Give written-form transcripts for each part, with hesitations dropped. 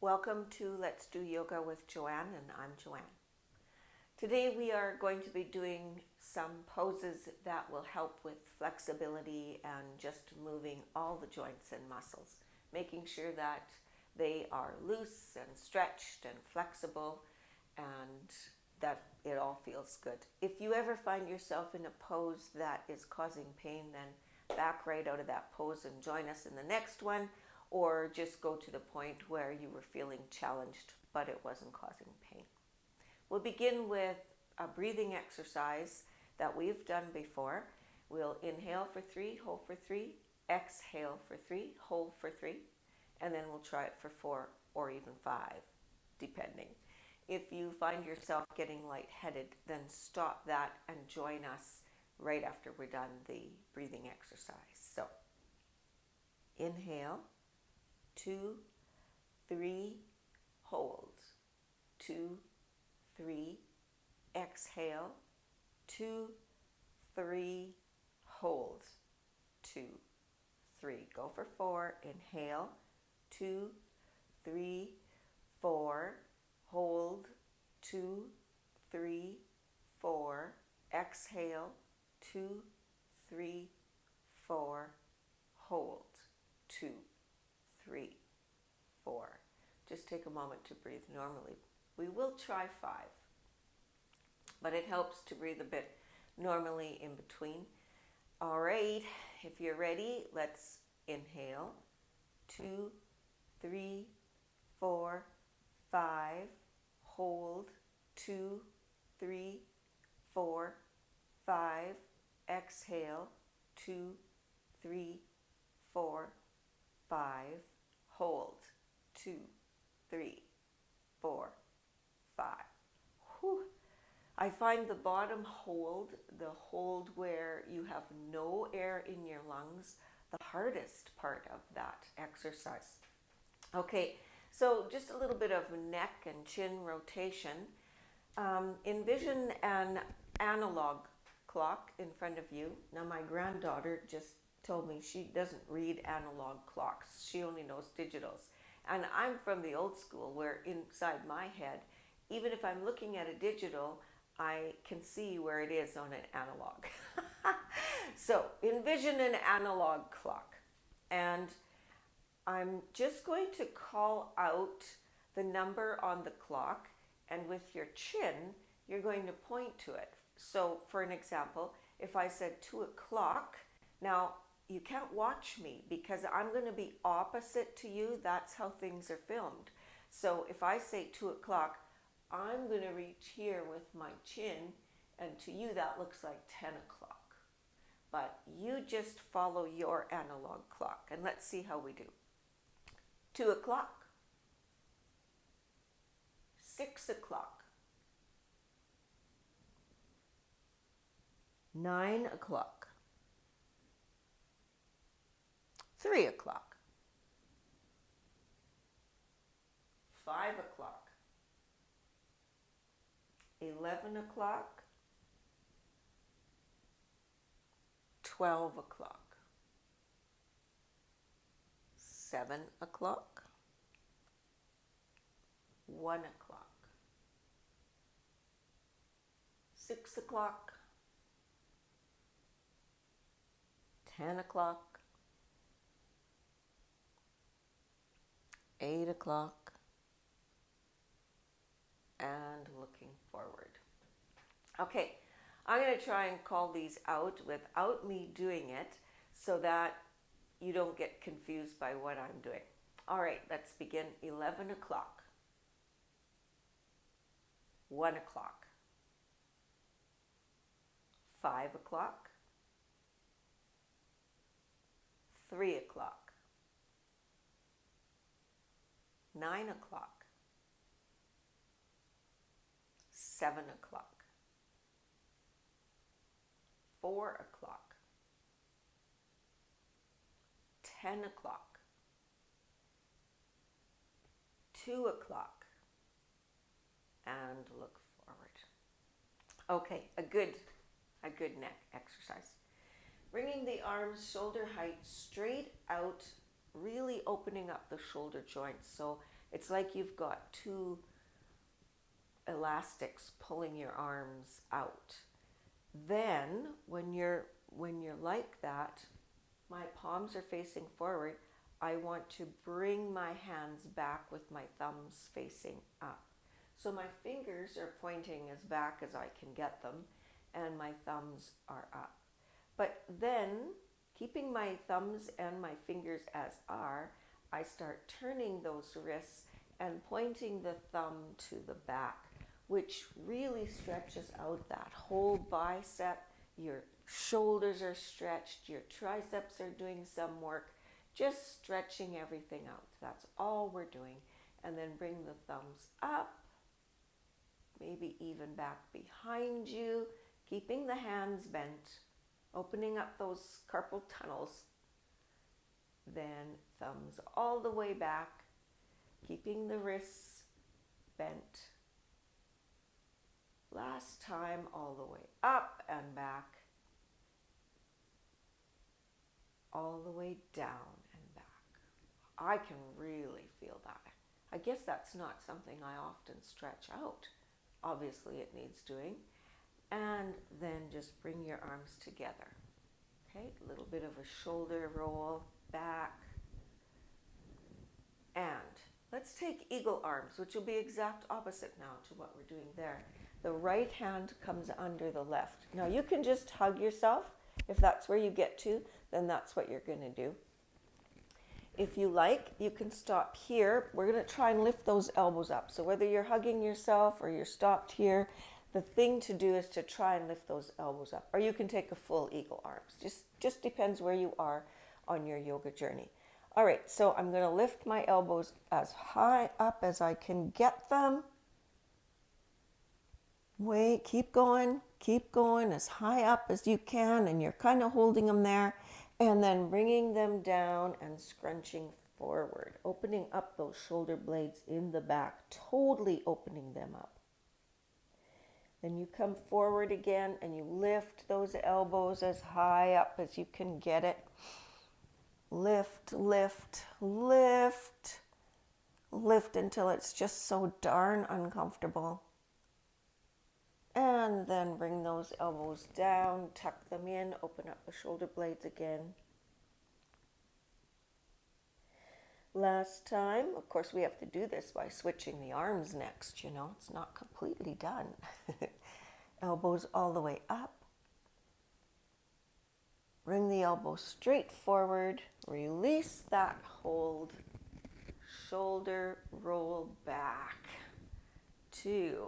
Welcome to Let's Do Yoga with Joanne, and I'm Joanne. Today we are going to be doing some poses that will help with flexibility and just moving all the joints and muscles, making sure that they are loose and stretched and flexible and that it all feels good. If you ever find yourself in a pose that is causing pain, then back right out of that pose and join us in the next one, or just go to the point where you were feeling challenged but it wasn't causing pain. We'll begin with a breathing exercise that we've done before. We'll inhale for 3, hold for 3, exhale for 3, hold for 3, and then we'll try it for 4 or even 5, depending. If you find yourself getting lightheaded, then stop that and join us right after we're done the breathing exercise. So, inhale, 2, 3, hold, 2, 3, exhale, 2, 3, hold, 2, 3. Go for 4, inhale, 2, 3, 4, hold, 2, 3, 4, exhale, 2, 3, 4, hold, 2, 3, 4. Just take a moment to breathe normally. We will try 5, but it helps to breathe a bit normally in between. All right, if you're ready, let's inhale. 2, 3, 4, 5, hold, 2, 3, 4, 5, exhale, 2, 3, 4, 5, hold, 2, 3, 4, 5. Whew. I find the bottom hold, the hold where you have no air in your lungs, the hardest part of that exercise. Okay, so just a little bit of neck and chin rotation. Envision an analog clock in front of you. Now my granddaughter just told me she doesn't read analog clocks. She only knows digitals. And I'm from the old school where inside my head, even if I'm looking at a digital, I can see where it is on an analog. So envision an analog clock. And I'm just going to call out the number on the clock, and with your chin, you're going to point to it. So for an example, if I said 2 o'clock, now you can't watch me because I'm going to be opposite to you. That's how things are filmed. So if I say 2 o'clock, I'm going to reach here with my chin, and to you that looks like 10 o'clock. But you just follow your analog clock, and let's see how we do. 2 o'clock, 6 o'clock, 9 o'clock, 3 o'clock, 5 o'clock, 11 o'clock, 12 o'clock, 7 o'clock, 1 o'clock, 6 o'clock, 10 o'clock, 8 o'clock, and looking forward. Okay, I'm going to try and call these out without me doing it so that you don't get confused by what I'm doing. All right, let's begin. 11 o'clock, 1 o'clock, 5 o'clock, 3 o'clock, 9 o'clock, 7 o'clock, 4 o'clock, 10 o'clock, 2 o'clock, and look forward. Okay, a good neck exercise. Bringing the arms shoulder height straight out, really opening up the shoulder joints. So It's like you've got two elastics pulling your arms out. Then when you're like that, my palms are facing forward. I want to bring my hands back with my thumbs facing up. So my fingers are pointing as back as I can get them, and my thumbs are up. But then, keeping my thumbs and my fingers as are, I start turning those wrists and pointing the thumb to the back, which really stretches out that whole bicep. Your shoulders are stretched, your triceps are doing some work, just stretching everything out. That's all we're doing. And then bring the thumbs up, maybe even back behind you, keeping the hands bent, opening up those carpal tunnels. Then thumbs all the way back, keeping the wrists bent. Last time, all the way up and back, all the way down and back. I can really feel that. I guess that's not something I often stretch out. Obviously it needs doing. And then just bring your arms together. Okay, a little bit of a shoulder roll back. And let's take eagle arms, which will be exact opposite now to what we're doing there. The right hand comes under the left. Now you can just hug yourself. If that's where you get to, then that's what you're going to do. If you like, you can stop here. We're going to try and lift those elbows up. So whether you're hugging yourself or you're stopped here, the thing to do is to try and lift those elbows up. Or you can take a full eagle arms. Just depends where you are on your yoga journey. All right, so I'm going to lift my elbows as high up as I can get them. Wait, keep going as high up as you can, and you're kind of holding them there, and then bringing them down and scrunching forward, opening up those shoulder blades in the back, totally opening them up. Then you come forward again and you lift those elbows as high up as you can get it. Lift, lift, lift, lift until it's just so darn uncomfortable. And then bring those elbows down, tuck them in, open up the shoulder blades again. Last time, of course we have to do this by switching the arms next, it's not completely done. Elbows all the way up. Bring the elbow straight forward, release that hold, shoulder roll back, 2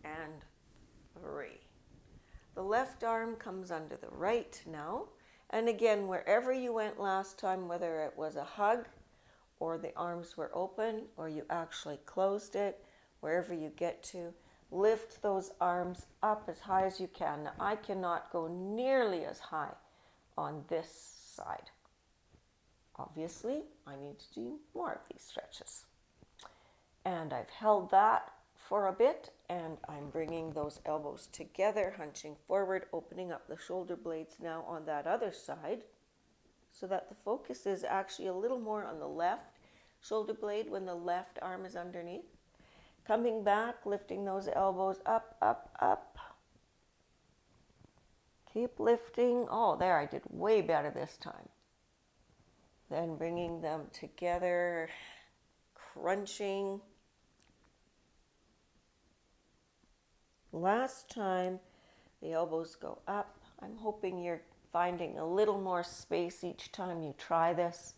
and 3. The left arm comes under the right now. And again, wherever you went last time, whether it was a hug or the arms were open or you actually closed it, wherever you get to, lift those arms up as high as you can. Now, I cannot go nearly as high on this side. Obviously, I need to do more of these stretches. And I've held that for a bit, and I'm bringing those elbows together, hunching forward, opening up the shoulder blades now on that other side, so that the focus is actually a little more on the left shoulder blade when the left arm is underneath. Coming back, lifting those elbows up, up, up. Keep lifting. Oh, there, I did way better this time. Then bringing them together, crunching. Last time, the elbows go up. I'm hoping you're finding a little more space each time you try this.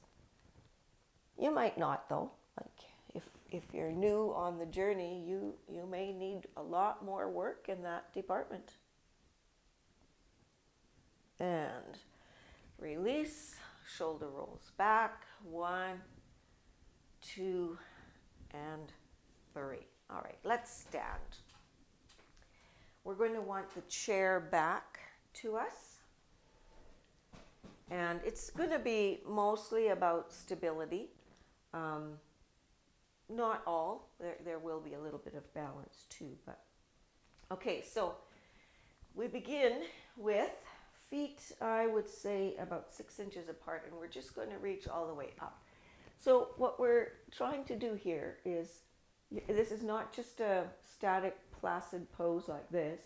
You might not, though. If you're new on the journey, you may need a lot more work in that department. And release, shoulder rolls back, 1, 2, and 3. All right, let's stand. We're going to want the chair back to us. And it's going to be mostly about stability. Not all. There will be a little bit of balance too. But okay, so we begin with feet, I would say, about 6 inches apart. And we're just going to reach all the way up. So what we're trying to do here is, this is not just a static, placid pose like this.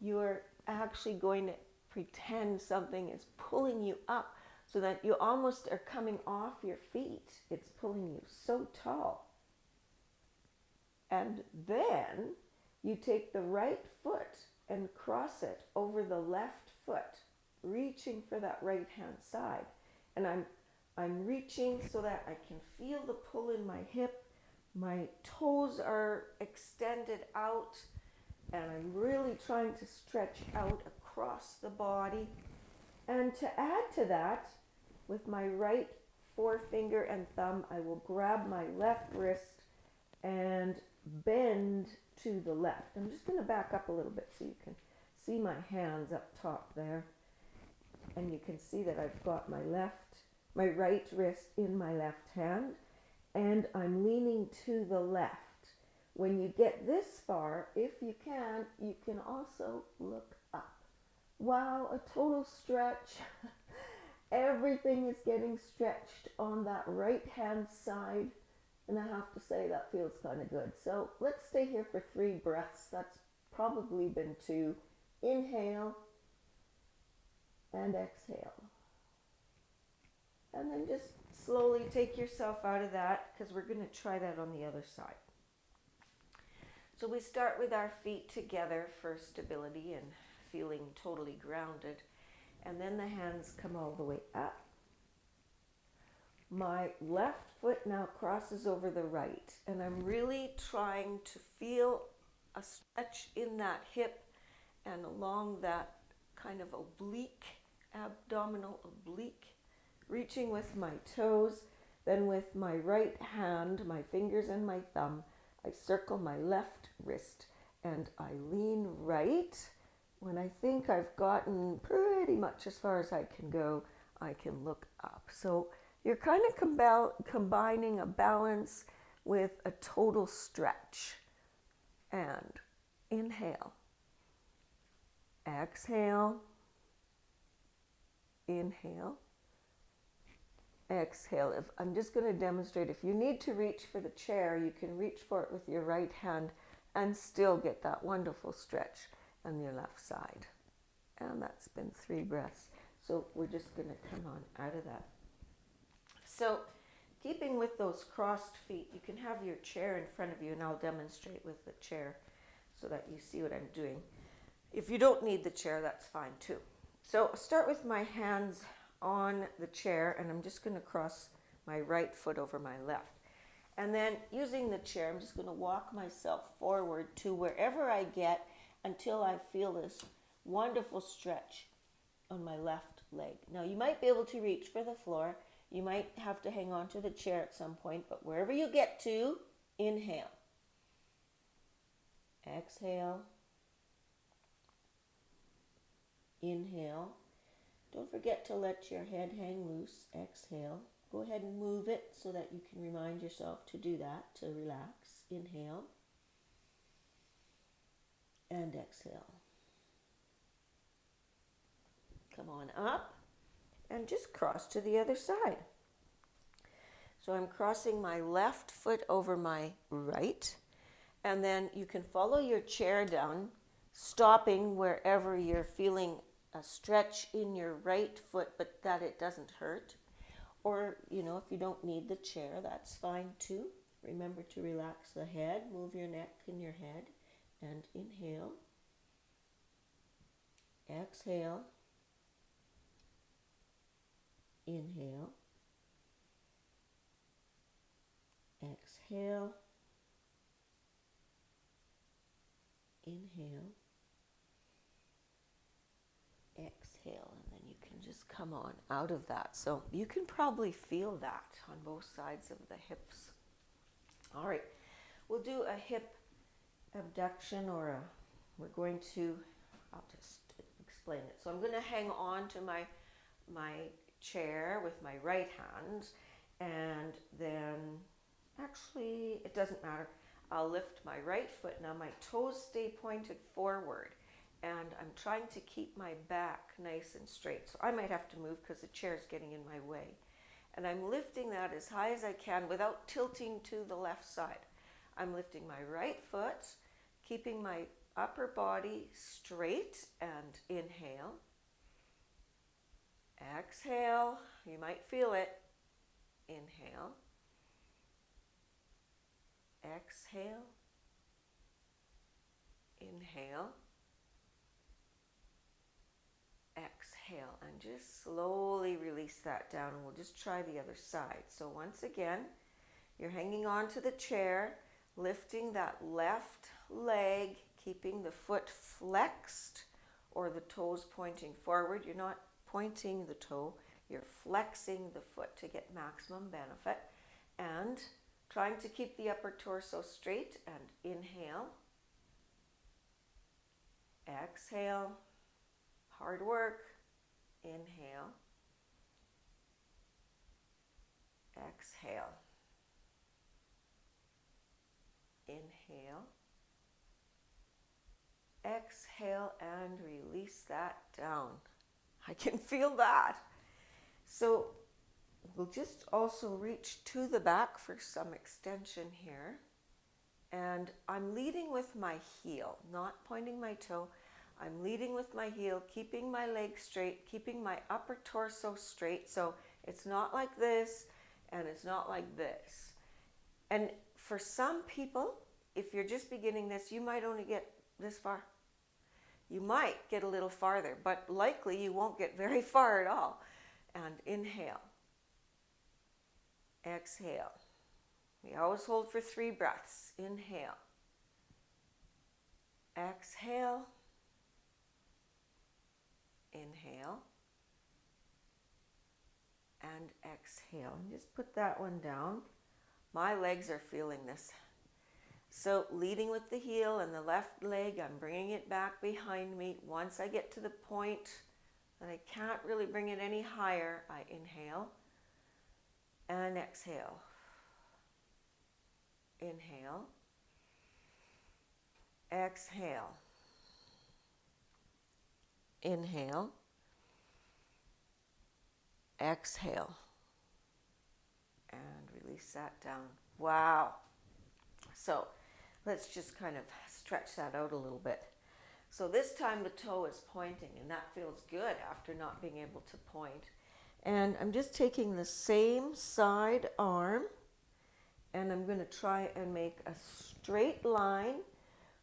You're actually going to pretend something is pulling you up so that you almost are coming off your feet. It's pulling you so tall. And then you take the right foot and cross it over the left foot, reaching for that right hand side. And I'm reaching so that I can feel the pull in my hip. My toes are extended out, and I'm really trying to stretch out across the body. And to add to that, with my right forefinger and thumb, I will grab my left wrist and bend to the left. I'm just going to back up a little bit so you can see my hands up top there. And you can see that I've got my right wrist in my left hand, and I'm leaning to the left. When you get this far, if you can also look up. Wow, a total stretch. Everything is getting stretched on that right hand side. And I have to say that feels kind of good. So let's stay here for 3 breaths. That's probably been 2. Inhale and exhale. And then just slowly take yourself out of that, because we're going to try that on the other side. So we start with our feet together for stability and feeling totally grounded. And then the hands come all the way up. My left foot now crosses over the right, and I'm really trying to feel a stretch in that hip and along that kind of oblique, abdominal oblique, reaching with my toes. Then with my right hand, my fingers and my thumb, I circle my left wrist and I lean right. When I think I've gotten pretty much as far as I can go, I can look up. So you're kind of combining a balance with a total stretch. And inhale, exhale, inhale, exhale. I'm just going to demonstrate. If you need to reach for the chair, you can reach for it with your right hand and still get that wonderful stretch on your left side. And that's been 3 breaths. So we're just going to come on out of that. So keeping with those crossed feet, you can have your chair in front of you, and I'll demonstrate with the chair so that you see what I'm doing. If you don't need the chair, that's fine too. So I'll start with my hands on the chair, and I'm just going to cross my right foot over my left. And then using the chair, I'm just going to walk myself forward to wherever I get until I feel this wonderful stretch on my left leg. Now you might be able to reach for the floor. You might have to hang on to the chair at some point, but wherever you get to, inhale. Exhale. Inhale. Don't forget to let your head hang loose. Exhale. Go ahead and move it so that you can remind yourself to do that, to relax. Inhale. And exhale. Come on up and just cross to the other side. So I'm crossing my left foot over my right, and then you can follow your chair down, stopping wherever you're feeling a stretch in your right foot, but that it doesn't hurt. Or, if you don't need the chair, that's fine too. Remember to relax the head, move your neck and your head, and inhale. Exhale. Inhale. Exhale. Inhale. Exhale, and then you can just come on out of that. So you can probably feel that on both sides of the hips. All right, we'll do a hip abduction, we're going to, I'll just explain it. So I'm going to hang on to my chair with my right hand, and then actually it doesn't matter. I'll lift my right foot. Now my toes stay pointed forward, and I'm trying to keep my back nice and straight. So I might have to move because the chair is getting in my way. And I'm lifting that as high as I can without tilting to the left side. I'm lifting my right foot, keeping my upper body straight, and inhale. Exhale. You might feel it. Inhale. Exhale. Inhale. Exhale, and just slowly release that down, and we'll just try the other side. So once again, you're hanging on to the chair, lifting that left leg, keeping the foot flexed or the toes pointing forward. You're not pointing the toe, you're flexing the foot to get maximum benefit, and trying to keep the upper torso straight. And inhale. Exhale. Hard work. Inhale. Exhale. Inhale. Exhale, and release that down. I can feel that. So we'll just also reach to the back for some extension here. And I'm leading with my heel, not pointing my toe. I'm leading with my heel, keeping my leg straight, keeping my upper torso straight. So it's not like this, and it's not like this. And for some people, if you're just beginning this, you might only get this far. You might get a little farther, but likely you won't get very far at all. And inhale. Exhale. We always hold for 3 breaths. Inhale. Exhale. Inhale. And exhale. And just put that one down. My legs are feeling this. So leading with the heel and the left leg, I'm bringing it back behind me. Once I get to the point that I can't really bring it any higher, I inhale and exhale. Inhale. Exhale. Inhale. Exhale. And release that down. Wow. So let's just kind of stretch that out a little bit. So this time the toe is pointing, and that feels good after not being able to point. And I'm just taking the same side arm, and I'm going to try and make a straight line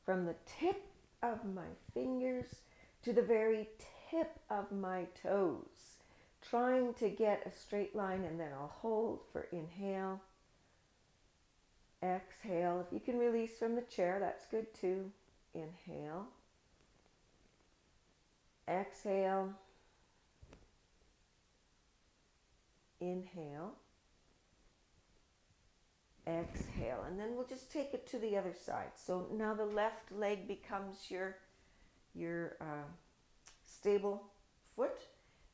from the tip of my fingers to the very tip of my toes. Trying to get a straight line, and then I'll hold for inhale. Exhale. If you can release from the chair, that's good too. Inhale. Exhale. Inhale. Exhale. And then we'll just take it to the other side. So now the left leg becomes your stable foot.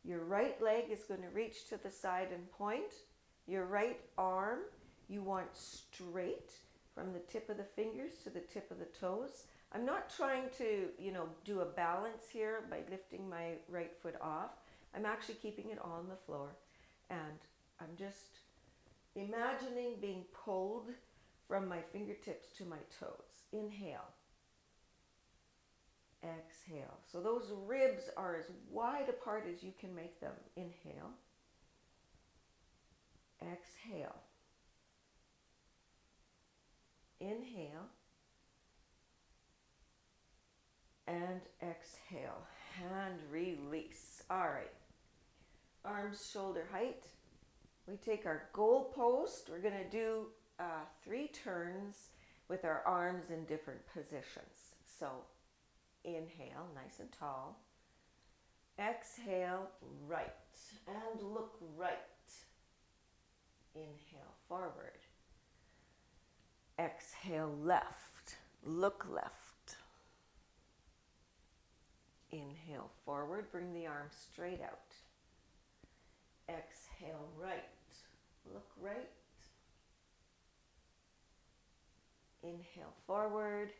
Your right leg is going to reach to the side and point. Your right arm you want straight from the tip of the fingers to the tip of the toes. I'm not trying to, do a balance here by lifting my right foot off. I'm actually keeping it on the floor. And I'm just imagining being pulled from my fingertips to my toes. Inhale. Exhale. So those ribs are as wide apart as you can make them. Inhale. Exhale. Inhale. And exhale. And release. All right. Arms shoulder height. We take our goal post. We're going to do 3 turns with our arms in different positions. So inhale, nice and tall. Exhale, right. And look right. Inhale, forward. Exhale, left. Look left. Inhale, forward. Bring the arms straight out. Exhale, right. Look right. Inhale, forward.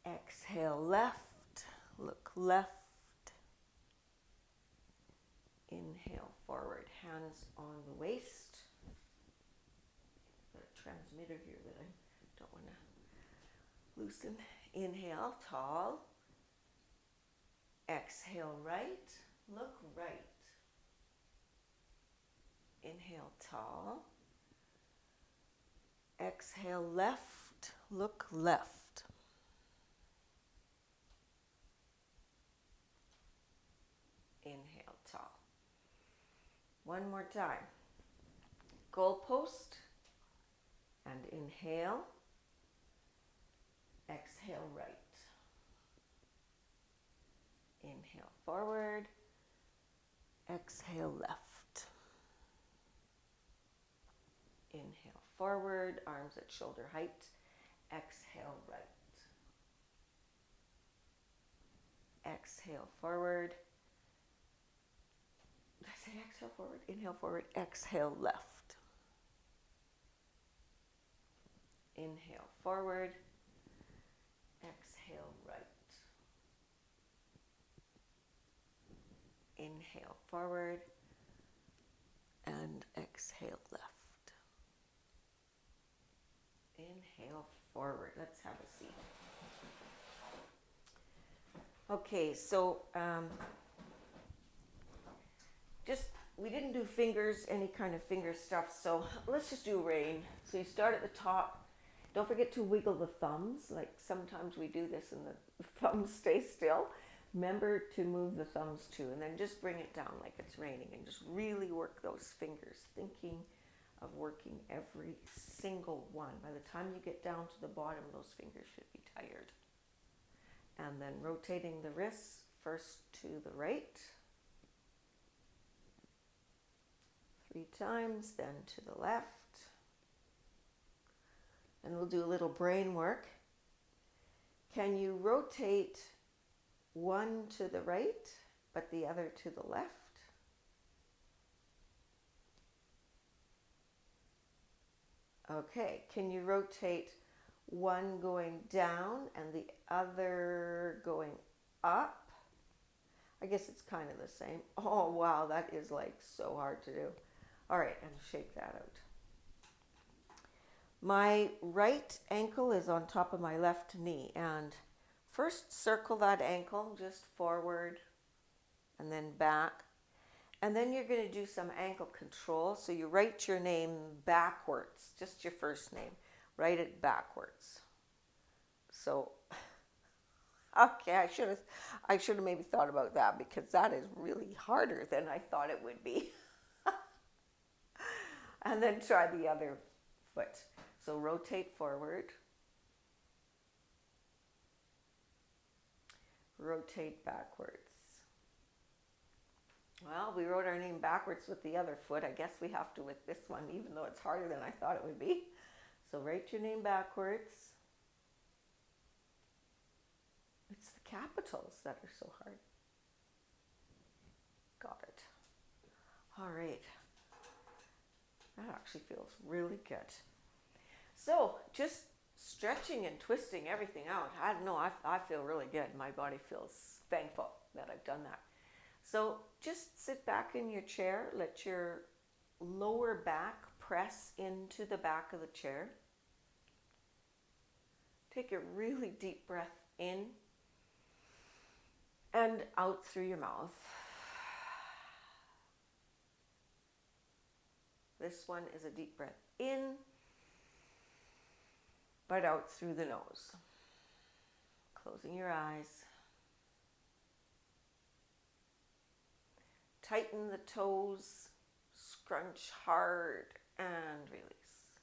Exhale, left. Look left. Inhale forward, hands on the waist. Got a transmitter here that I don't want to loosen. Inhale, tall. Exhale, right. Look right. Inhale, tall. Exhale, left. Look left. Inhale, tall. One more time. Goalpost. And inhale. Exhale, right. Inhale forward. Exhale, left. Inhale forward, arms at shoulder height. Exhale, right. Exhale forward. Did I say exhale forward? Inhale forward, exhale left. Inhale forward, exhale right. Inhale forward and exhale left. Inhale forward. Let's have a seat. Okay, so we didn't do fingers, any kind of finger stuff, so let's just do rain. So you start at the top. Don't forget to wiggle the thumbs, like sometimes we do this and the thumbs stay still. Remember to move the thumbs too, and then just bring it down like it's raining and just really work those fingers, thinking of working every single one. By the time you get down to the bottom, those fingers should be tired. And then rotating the wrists first to the right. 3 times, then to the left. And we'll do a little brain work. Can you rotate one to the right, but the other to the left? Okay, can you rotate one going down and the other going up? I guess it's kind of the same. Oh, wow, that is like so hard to do. All right, and shake that out. My right ankle is on top of my left knee, and first circle that ankle just forward and then back. And then you're going to do some ankle control. So you write your name backwards, just your first name. Write it backwards. So, okay, I should have maybe thought about that, because that is really harder than I thought it would be. And then try the other foot. So rotate forward. Rotate backwards. Well, we wrote our name backwards with the other foot. I guess we have to with this one, even though it's harder than I thought it would be. So write your name backwards. It's the capitals that are so hard. Got it. All right. That actually feels really good. So just stretching and twisting everything out. I don't know, I feel really good. My body feels thankful that I've done that. So just sit back in your chair. Let your lower back press into the back of the chair. Take a really deep breath in and out through your mouth. This one is a deep breath in, but out through the nose. Closing your eyes. Tighten the toes, scrunch hard, and release.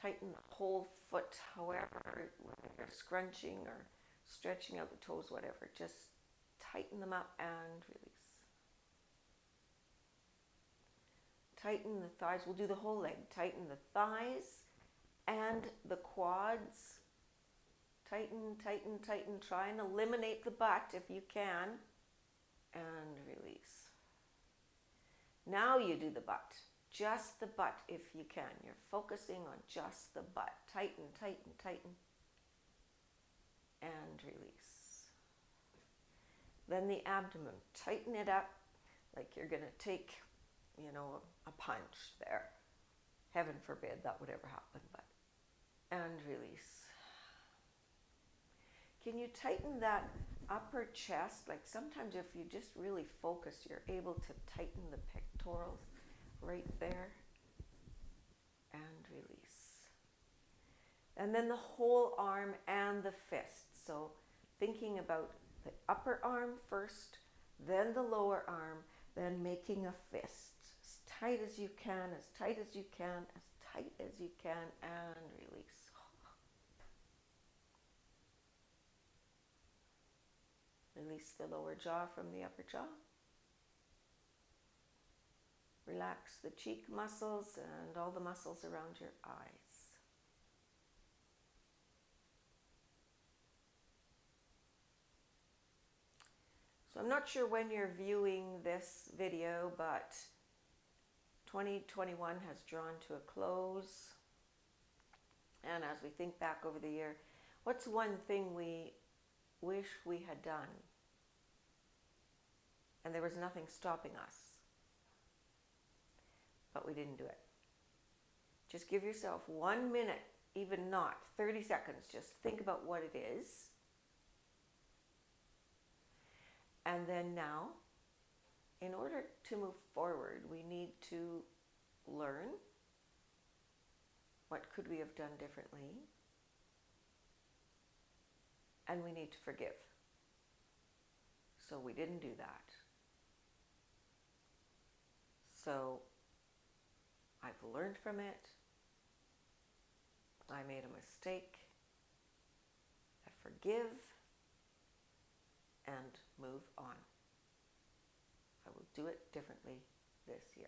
Tighten the whole foot, however, whether you're scrunching or stretching out the toes, whatever. Just tighten them up and release. Tighten the thighs. We'll do the whole leg. Tighten the thighs and the quads. Tighten, tighten, tighten. Try and eliminate the butt if you can. And release. Now you do the butt. Just the butt if you can. You're focusing on just the butt. Tighten, tighten, tighten. And release. Then the abdomen, tighten it up like you're going to take, a punch there. Heaven forbid that would ever happen, but. And release. Can you tighten that upper chest? Like sometimes if you just really focus, you're able to tighten the pectorals right there. And release. And then the whole arm and the fist. So thinking about the upper arm first, then the lower arm, then making a fist. As tight as you can, as tight as you can, as tight as you can, and release. Release the lower jaw from the upper jaw. Relax the cheek muscles and all the muscles around your eyes. So I'm not sure when you're viewing this video, but 2021 has drawn to a close. And as we think back over the year, what's one thing we wish we had done? And there was nothing stopping us, but we didn't do it. Just give yourself 1 minute, even not 30 seconds. Just think about what it is. And then now, in order to move forward, we need to learn what could we have done differently, and we need to forgive. So we didn't do that. So I've learned from it. I made a mistake. I forgive and move on. I will do it differently this year.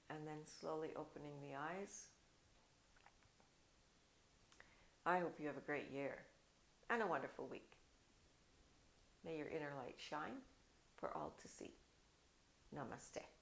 And then slowly opening the eyes. I hope you have a great year and a wonderful week. May your inner light shine for all to see. Namaste.